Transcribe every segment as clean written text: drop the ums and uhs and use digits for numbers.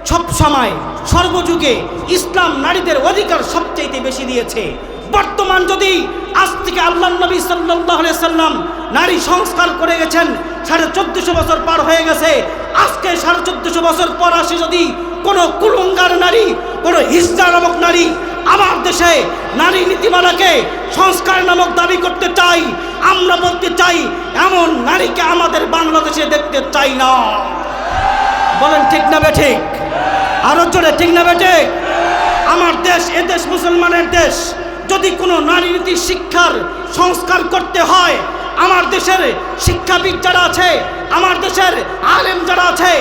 সব সময় সর্বযুগে ইসলাম নারীদের অধিকার সবচেয়ে বেশি দিয়েছে। বর্তমান যদি আজ থেকে আল্লাহর নবী সাল্লাল্লাহু আলাইহি সাল্লাম নারী সংস্কার করে গেছেন, 1450 বছর পার হয়ে গেছে। আজকে 1450 বছর পর আসে যদি কোনো কুলঙ্গার নারী, কোনো হিজড়া নামক নারী আমার দেশে নারী নীতিমালাকে সংস্কার নামক দাবি করতে চাই, আমরা বলতে চাই এমন নারীকে আমাদের বাংলাদেশে দেখতে চাই না। বলেন ঠিক না বেঠিক? আরো জোরে ঠিক না বেঠিক? আমার দেশ, এদেশ মুসলমানের দেশ। যদি কোনো নারী নীতি শিক্ষার সংস্কার করতে হয়, আমার দেশের শিক্ষাবিদ যারা আছে, আমার দেশের আলেম যারা আছে,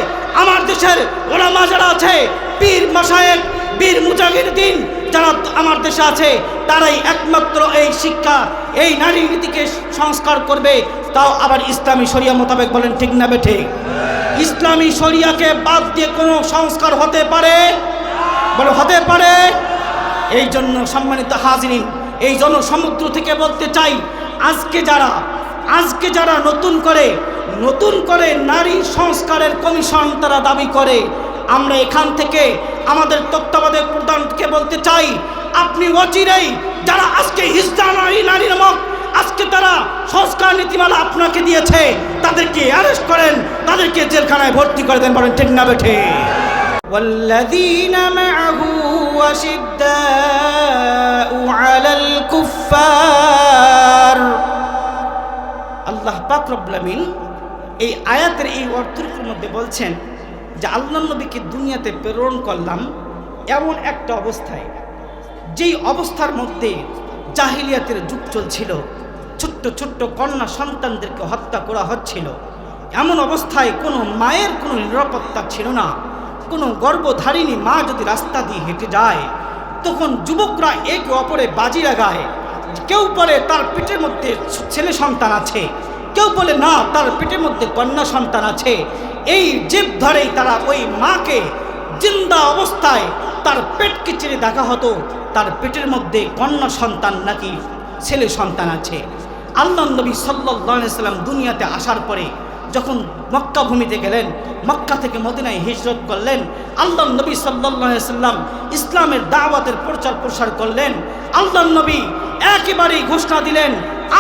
আমার দেশের ওলামা যারা আছে, পীর মাশায়েখ, বীর মুজাহিদিন যারা আমার দেশে আছে, তারাই একমাত্র এই শিক্ষা, এই নারী নীতিকে সংস্কার করবে, তাও আবার ইসলামী শরিয়া মোতাবেক। বলেন ঠিক না বেঠিক? ইসলামী শরিয়াকে বাদ দিয়ে কোনো সংস্কার হতে পারে? বলে হতে পারে। এই জন্য সম্মানিত হাজিরিন, এই জনসমুদ্র থেকে বলতে চাই, আজকে যারা নতুন করে নারী সংস্কারের কমিশন তারা দাবি করে, আমরা এখান থেকে আমাদের তত্ত্বাবধায়ক প্রধানকে বলতে চাই, আপনি অচিরেই যারা আজকে হিজড়া নারী নামক আজকে তারা সংস্কার নীতিমালা আপনাকে দিয়েছে, তাদেরকে অ্যারেস্ট করেন, তাদেরকে জেলখানায় ভর্তি করে দেন। বলেন ঠিক না বেঠে? والذين معه وشداء على الكفار। আল্লাহ পাক রব্বুল আমিন এই আয়াতের এই অর্থের মধ্যে বলছেন যে আল্লাহর নবীকে দুনিয়াতে প্রেরণ করলাম এমন একটা অবস্থায়, যেই অবস্থার মধ্যে জাহিলিয়াতের যুগ চলছিল, ছোট্ট ছোট্ট কন্যা সন্তানদেরকে হত্যা করা হচ্ছিল। এমন অবস্থায় কোনো মায়ের কোনো নিরাপত্তা ছিল না। কোনো গর্ভধারিণী মা যদি রাস্তা দিয়ে হেঁটে যায়, তখন যুবকরা একে অপরে বাজি লাগায়। কেউ বলে তার পেটের মধ্যে ছেলে সন্তান আছে, কেউ বলে না তার পেটের মধ্যে কন্যা সন্তান আছে। এই জেদ ধরেই তারা ওই মাকে জিন্দা অবস্থায় তার পেটকে চিরে দেখা হতো, তার পেটের মধ্যে কন্যা সন্তান নাকি ছেলে সন্তান আছে। আল্লাহর নবী সাল্লাল্লাহু আলাইহি সাল্লাম দুনিয়াতে আসার পরে যখন মক্কা ভূমিতে গেলেন, মক্কা থেকে মদিনায় হিজরত করলেন, আল্লাহর নবী সাল্লাল্লাহু আলাইহি সাল্লাম ইসলামের দাওয়াতের প্রচার প্রসার করলেন। আল্লাহর নবী একেবারেই ঘোষণা দিলেন,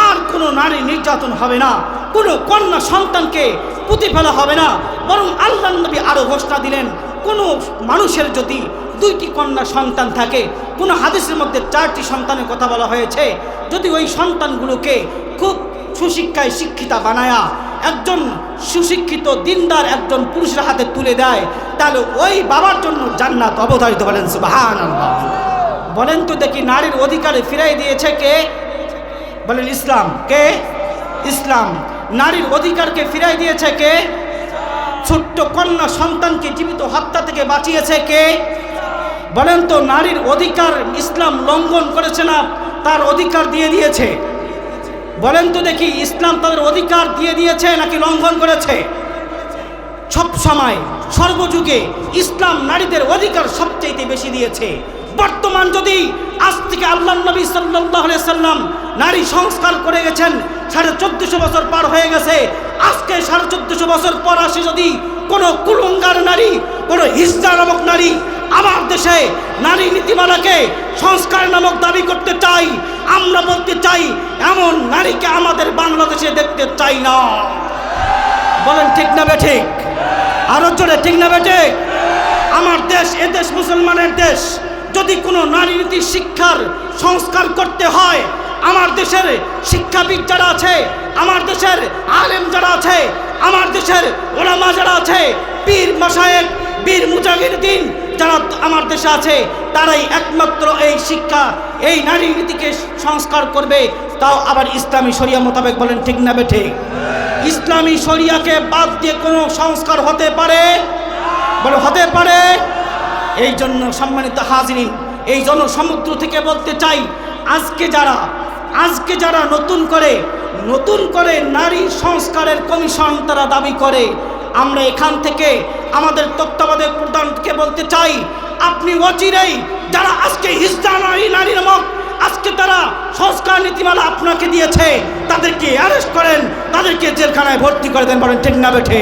আর কোনো নারী নির্যাতন হবে না, কোনো কন্যা সন্তানকে পুঁতে ফেলা হবে না। বরং আল্লাহর নবী আরও ঘোষণা দিলেন, কোনো মানুষের যদি 2টি কন্যা সন্তান থাকে, কোনো হাদিসের মধ্যে 4টি সন্তানের কথা বলা হয়েছে, যদি ওই সন্তানগুলোকে খুব সুশিক্ষায় শিক্ষিতা বানায়া একজন সুশিক্ষিত দিনদার একজন পুরুষের হাতে তুলে দেয়, তাহলে ওই বাবার জন্য জান্নাত অবধারিত। বলেন সুবহানাল্লাহ। বলেন তো দেখি, নারীর অধিকারে ফিরাই দিয়েছে কে? বলেন ইসলাম। কে? ইসলাম। নারীর অধিকারকে ফিরাই দিয়েছে কে? ছোট্ট কন্যা সন্তানকে জীবিত হত্যা থেকে বাঁচিয়েছে কে? বলেন তো, নারীর অধিকার ইসলাম লঙ্ঘন করেছে না তার অধিকার দিয়ে দিয়েছে? বলেন তো দেখি, ইসলাম তাদের অধিকার দিয়ে দিয়েছে নাকি লঙ্ঘন করেছে? সব সময় সর্বযুগে ইসলাম নারীদের অধিকার সবচেয়ে বেশি দিয়েছে। বর্তমান যদি আজ থেকে আল্লাহর নবী সাল্লাল্লাহু আলাইহি সাল্লাম নারী সংস্কার করে গেছেন, 1450 বছর পার হয়ে গেছে। আজকে 1450 বছর পর আসে যদি কোনো কুলঙ্গার নারী, কোনো হিজড়া নামক নারী আমার দেশে নারী নীতিমালাকে সংস্কার নামক দাবি করতে চাই, আমরা বলতে চাই এমন নারীকে আমাদের বাংলাদেশে দেখতে চাই না। বলেন ঠিক না বেঠিক? আরো জোরে ঠিক না বেঠিক? আমার দেশ, এদেশ মুসলমানের দেশ। যদি কোনো নারী নীতি শিক্ষার সংস্কার করতে হয়, আমার দেশের শিক্ষাবিদ যারা আছে, আমার দেশের আলেম যারা আছে, আমার দেশের ওলামা যারা আছে, পীর মাশায়েখ, বীর মুজাহিদিন যারা আমার দেশে আছে, তারাই একমাত্র এই শিক্ষা, এই নারী নীতিকে সংস্কার করবে, তাও আবার ইসলামী শরিয়া মোতাবেক। বলেন ঠিক না বেঠিক? ইসলামী শরিয়াকে বাদ দিয়ে কোনো সংস্কার হতে পারে? বলে হতে পারে। এই জন্য সম্মানিত হাজিরিন, এই জনসমুদ্র থেকে বলতে চাই, আজকে যারা নতুন করে নারী সংস্কারের কমিশন তারা দাবি করে, আমরা এখান থেকে আমাদের তত্ত্বাবধায়ক প্রধানকে বলতে চাই, আপনি অচিরেই যারা আজকে হিজড়া নারী নামক আজকে তারা সংস্কার নীতিমালা আপনাকে দিয়েছে, তাদেরকে অ্যারেস্ট করেন, তাদেরকে জেলখানায় ভর্তি করে দেন। বলেন ঠিক না বেঠে?